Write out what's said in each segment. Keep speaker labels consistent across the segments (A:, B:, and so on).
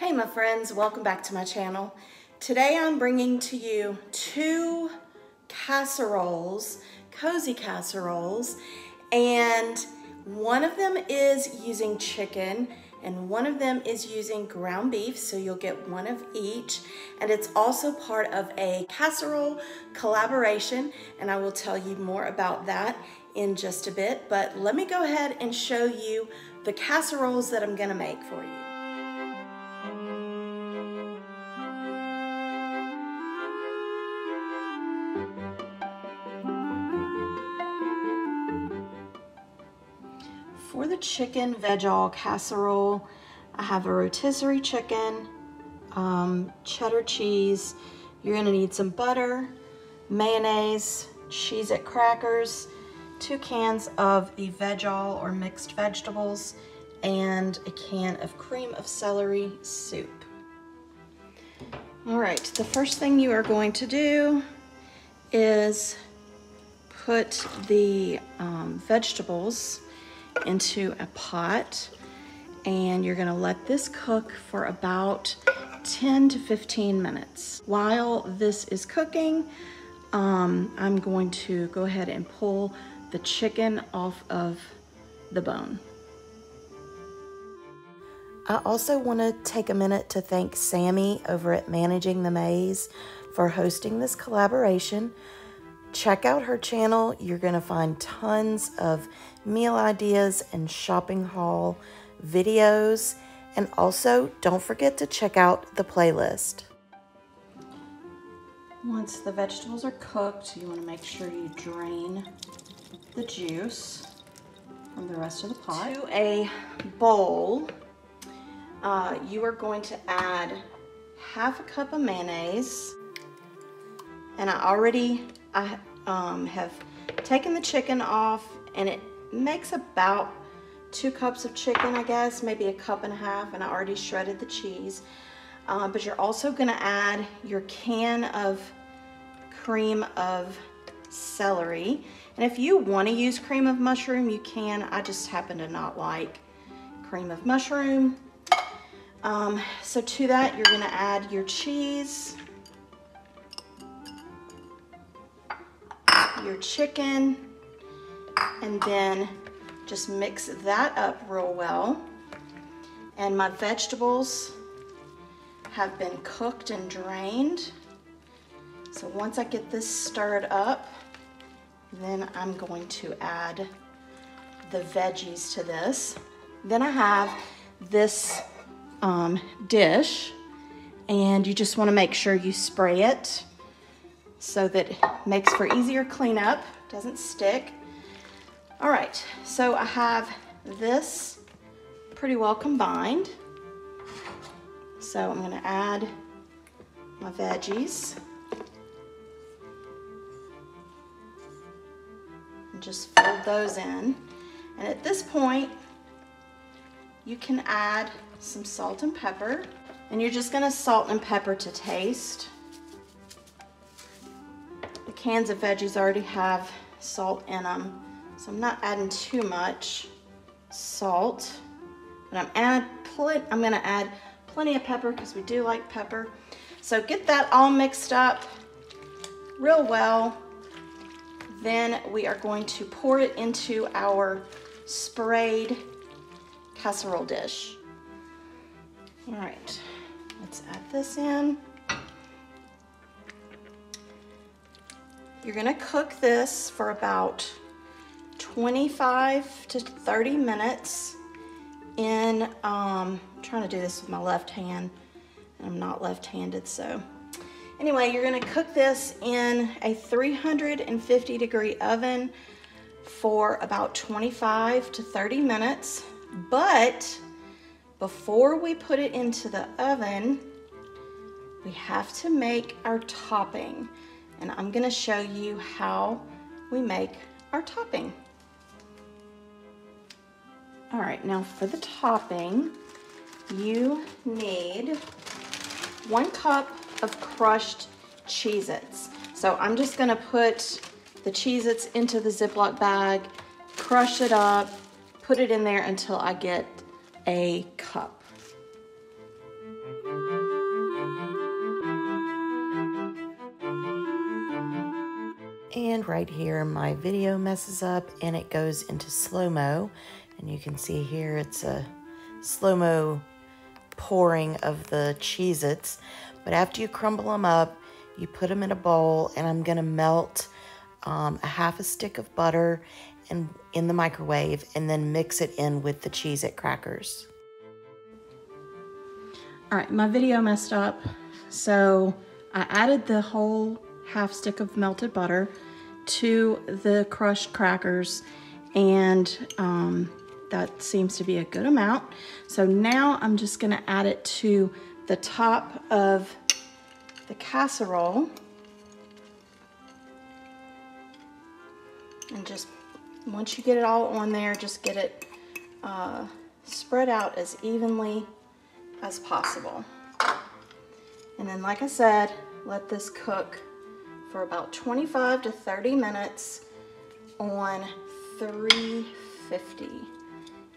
A: Hey my friends, welcome back to my channel. Today I'm bringing to you two casseroles, cozy casseroles, and one of them is using chicken and one of them is using ground beef, so you'll get one of each, and it's also part of a casserole collaboration, and I will tell you more about that in just a bit. But let me go ahead and show you the casseroles that I'm gonna make for you. For the chicken veg-all casserole, I have a rotisserie chicken, cheddar cheese. You're gonna need some butter, mayonnaise, Cheez-It crackers, 2 cans of the veg-all or mixed vegetables, and a can of cream of celery soup. All right, the first thing you are going to do is put the vegetables into a pot, and you're gonna let this cook for about 10 to 15 minutes. While this is cooking, I'm going to go ahead and pull the chicken off of the bone. I also want to take a minute to thank Sammy over at Managing the Maze for hosting this collaboration. Check out her channel. You're going to find tons of meal ideas and shopping haul videos. And also, don't forget to check out the playlist. Once the vegetables are cooked, you want to make sure you drain the juice from the rest of the pot. To a bowl, you are going to add half a cup of mayonnaise. And I have taken the chicken off, and it makes about 2 cups of chicken, I guess, maybe 1.5 cups, and I already shredded the cheese. But you're also gonna add your can of cream of celery. And if you wanna use cream of mushroom, you can. I just happen to not like cream of mushroom. So to that, you're gonna add your cheese, your chicken, and then just mix that up real well. And my vegetables have been cooked and drained. So once I get this stirred up, then I'm going to add the veggies to this. Then I have this dish, and you just want to make sure you spray it so that it makes for easier cleanup, doesn't stick. All right, so I have this pretty well combined. So I'm gonna add my veggies and just fold those in. And at this point, you can add some salt and pepper, and you're just gonna salt and pepper to taste. The cans of veggies already have salt in them, so I'm not adding too much salt, but I'm gonna add plenty of pepper because we do like pepper. So get that all mixed up real well. Then we are going to pour it into our sprayed casserole dish. All right, let's add this in. You're gonna cook this for about 25 to 30 minutes in, I'm trying to do this with my left hand, and I'm not left-handed, so. Anyway, you're gonna cook this in a 350-degree oven for about 25 to 30 minutes. But before we put it into the oven, we have to make our topping. And I'm gonna show you how we make our topping. All right, now for the topping, you need 1 cup of crushed Cheez-Its. So I'm just gonna put the Cheez-Its into the Ziploc bag, crush it up, put it in there until I get a cup. And right here, my video messes up and it goes into slow-mo. And you can see here, it's a slow-mo pouring of the Cheez-Its. But after you crumble them up, you put them in a bowl, and I'm gonna melt a half a stick of butter in the microwave, and then mix it in with the Cheez-It crackers. All right, my video messed up. So I added the whole half stick of melted butter to the crushed crackers, and that seems to be a good amount. So now I'm just gonna add it to the top of the casserole. And just, once you get it all on there, just get it spread out as evenly as possible. And then, like I said, let this cook for about 25 to 30 minutes on 350.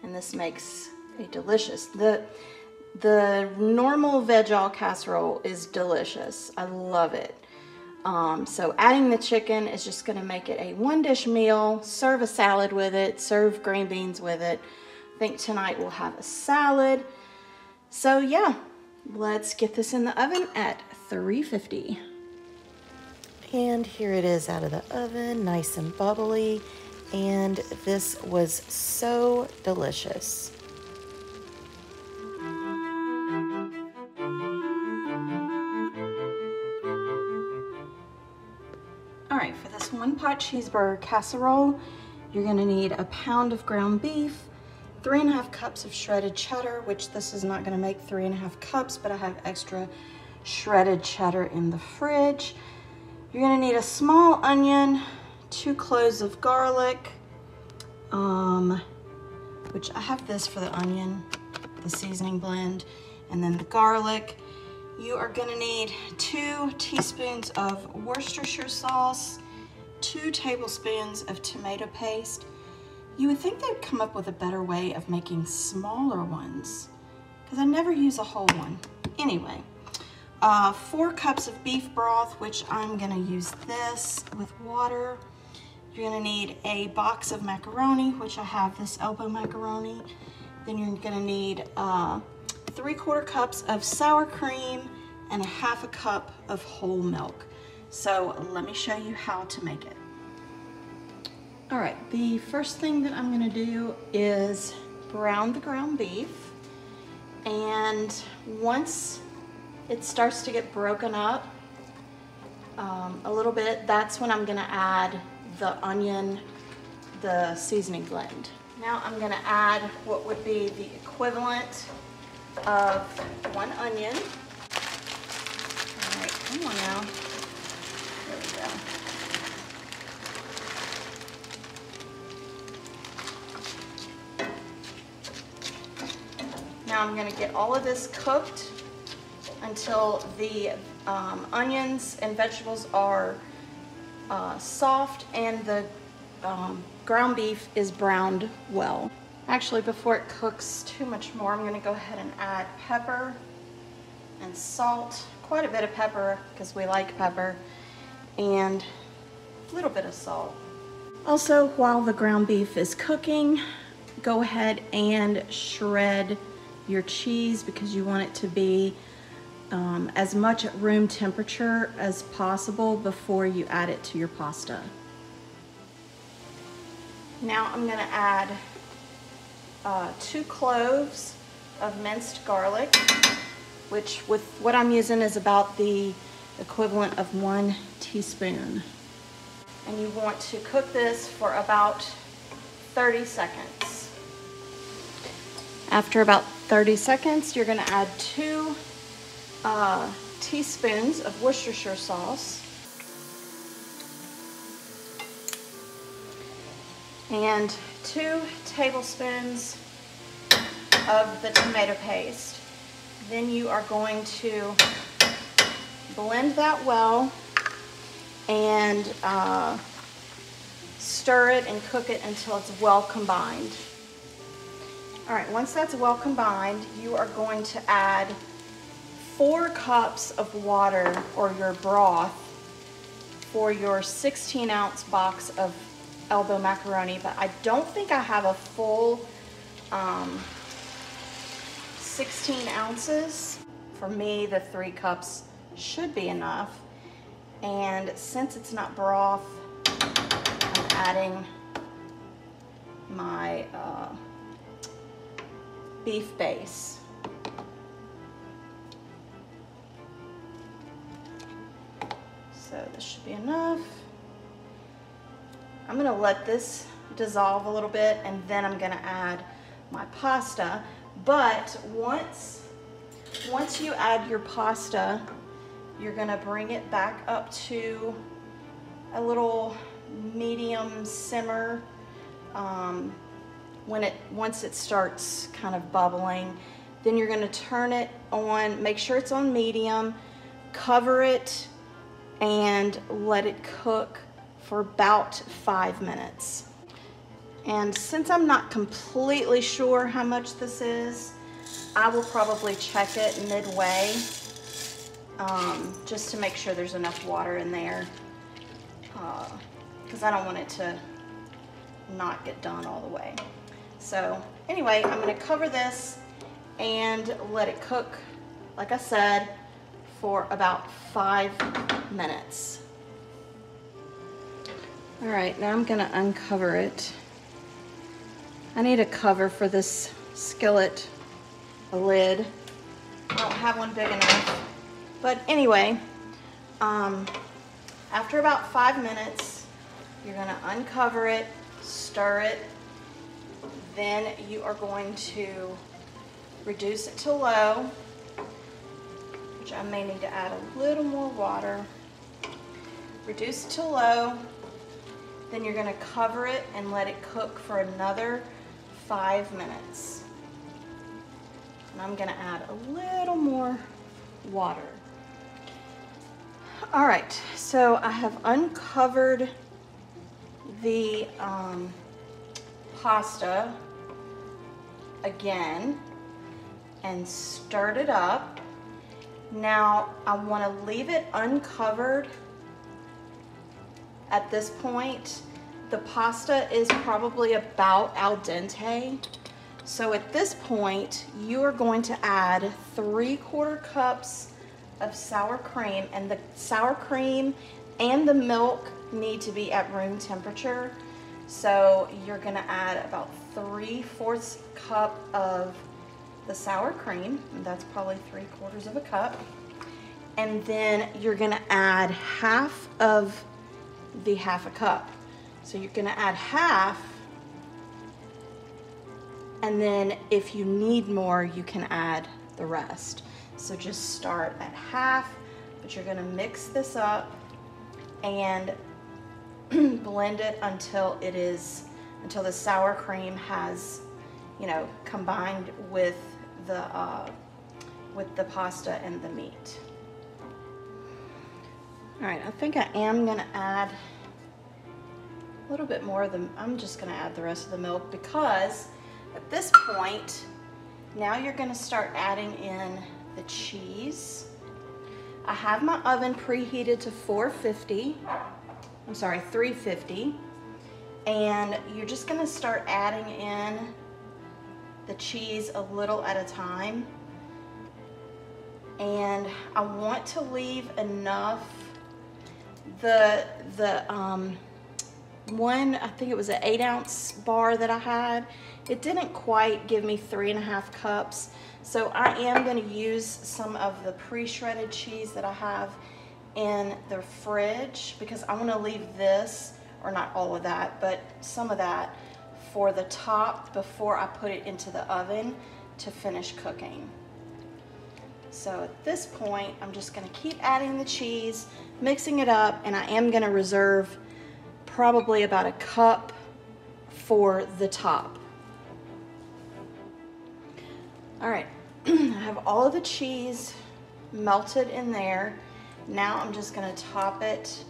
A: And this makes a delicious, the normal veg-all casserole is delicious. I love it. So adding the chicken is just gonna make it a one-dish meal. Serve a salad with it, serve green beans with it. I think tonight we'll have a salad. So yeah, let's get this in the oven at 350. And here it is out of the oven, nice and bubbly. And this was so delicious. All right, for this one pot cheeseburger casserole, you're gonna need a pound of ground beef, 3.5 cups of shredded cheddar, which this is not gonna make 3.5 cups, but I have extra shredded cheddar in the fridge. You're gonna need a small onion, 2 cloves of garlic, which I have this for the onion, the seasoning blend, and then the garlic. You are gonna need 2 teaspoons of Worcestershire sauce, 2 tablespoons of tomato paste. You would think they'd come up with a better way of making smaller ones, because I never use a whole one. Anyway, 4 cups of beef broth, which I'm gonna use this with water. You're gonna need a box of macaroni, which I have this elbow macaroni. Then you're gonna need 3/4 cups of sour cream and 1/2 cup of whole milk. So let me show you how to make it. All right, the first thing that I'm gonna do is brown the ground beef. And once it starts to get broken up a little bit, that's when I'm gonna add the onion, the seasoning blend. Now I'm gonna add what would be the equivalent of 1 onion. All right, come on now. There we go. Now I'm gonna get all of this cooked until the onions and vegetables are soft and the ground beef is browned well. Actually, before it cooks too much more, I'm gonna go ahead and add pepper and salt, quite a bit of pepper because we like pepper, and a little bit of salt. Also, while the ground beef is cooking, go ahead and shred your cheese because you want it to be as much at room temperature as possible before you add it to your pasta. Now I'm gonna add 2 cloves of minced garlic, which with what I'm using is about the equivalent of 1 teaspoon. And you want to cook this for about 30 seconds. After about 30 seconds, you're gonna add 2 teaspoons of Worcestershire sauce and 2 tablespoons of the tomato paste. Then you are going to blend that well and stir it and cook it until it's well combined. All right, once that's well combined, you are going to add 4 cups of water or your broth for your 16-ounce box of elbow macaroni, but I don't think I have a full 16 ounces. For me, the 3 cups should be enough. And since it's not broth, I'm adding my beef base. So this should be enough. I'm gonna let this dissolve a little bit and then I'm gonna add my pasta. But once you add your pasta, you're gonna bring it back up to a little medium simmer. Once it starts kind of bubbling, then you're gonna turn it on, make sure it's on medium, cover it, and let it cook for about 5 minutes. And since I'm not completely sure how much this is, I will probably check it midway, just to make sure there's enough water in there, because I don't want it to not get done all the way. So anyway, I'm going to cover this and let it cook, like I said, for about 5 minutes. All right, now I'm going to uncover it. I need a cover for this skillet, a lid. I don't have one big enough. But anyway, after about 5 minutes, you're going to uncover it, stir it. Then you are going to reduce it to low, which I may need to add a little more water. Reduce it to low. Then you're going to cover it and let it cook for another 5 minutes. And I'm going to add a little more water. All right, so I have uncovered the pasta again and stirred it up. Now I want to leave it uncovered. At this point, the pasta is probably about al dente. So at this point, you are going to add 3/4 cups of sour cream, and the sour cream and the milk need to be at room temperature. So you're gonna add about 3/4 cup of the sour cream, and that's probably 3/4 of a cup. And then you're gonna add half of the half a cup. So you're gonna add half, and then if you need more, you can add the rest. So just start at half, but you're gonna mix this up and blend it until the sour cream has, combined with the pasta and the meat. All right, I think I am gonna add a little bit more of I'm just gonna add the rest of the milk, because at this point, now you're gonna start adding in the cheese. I have my oven preheated to 350, and you're just gonna start adding in the cheese a little at a time. And I want to leave enough, I think it was an 8-ounce bar that I had. It didn't quite give me 3.5 cups. So I am going to use some of the pre-shredded cheese that I have in the fridge, because I want to leave this, or not all of that, but some of that for the top before I put it into the oven to finish cooking. So at this point, I'm just going to keep adding the cheese, mixing it up, and I am going to reserve probably about a cup for the top. All right, I have all of the cheese melted in there. Now I'm just gonna top it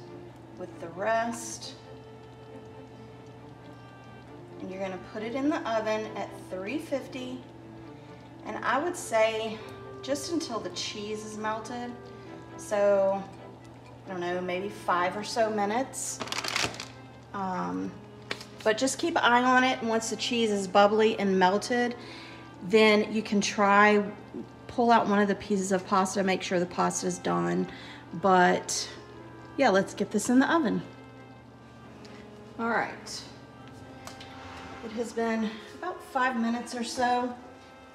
A: with the rest. And you're gonna put it in the oven at 350. And I would say just until the cheese is melted. So I don't know, maybe 5 or so minutes. But just keep an eye on it. And once the cheese is bubbly and melted, then you can pull out one of the pieces of pasta, make sure the pasta is done. But yeah, let's get this in the oven. All right. It has been about 5 minutes or so.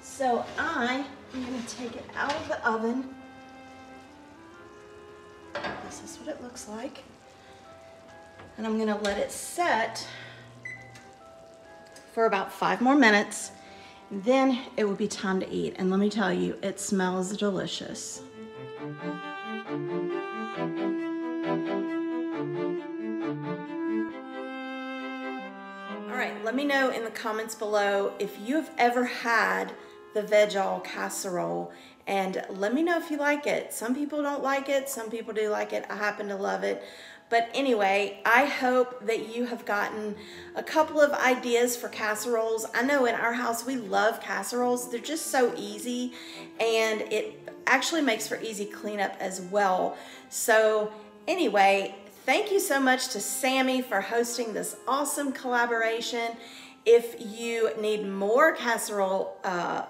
A: So I am gonna take it out of the oven. This is what it looks like. And I'm gonna let it set for about 5 more minutes. Then it will be time to eat. And let me tell you, it smells delicious. All right, let me know in the comments below if you have ever had the veg-all casserole, and let me know if you like it. Some people don't like it, some people do like it. I happen to love it. But anyway, I hope that you have gotten a couple of ideas for casseroles. I know in our house we love casseroles. They're just so easy, and it actually makes for easy cleanup as well. So anyway, thank you so much to Sammy for hosting this awesome collaboration. If you need more casserole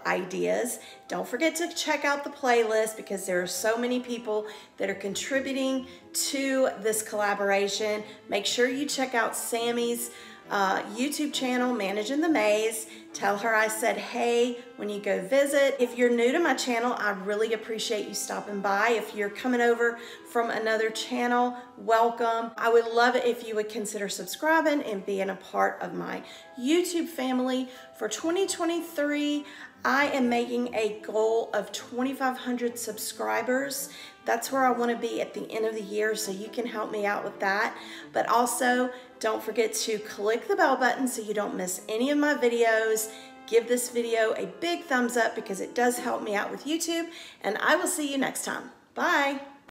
A: ideas, don't forget to check out the playlist, because there are so many people that are contributing to this collaboration. Make sure you check out Sammy's YouTube channel, Managing the Maze. Tell her I said hey when you go visit. If you're new to my channel, I really appreciate you stopping by. If you're coming over from another channel, welcome. I would love it if you would consider subscribing and being a part of my YouTube family. For 2023, I am making a goal of 2,500 subscribers. That's where I want to be at the end of the year, so you can help me out with that. But also, don't forget to click the bell button so you don't miss any of my videos. Give this video a big thumbs up because it does help me out with YouTube, and I will see you next time. Bye.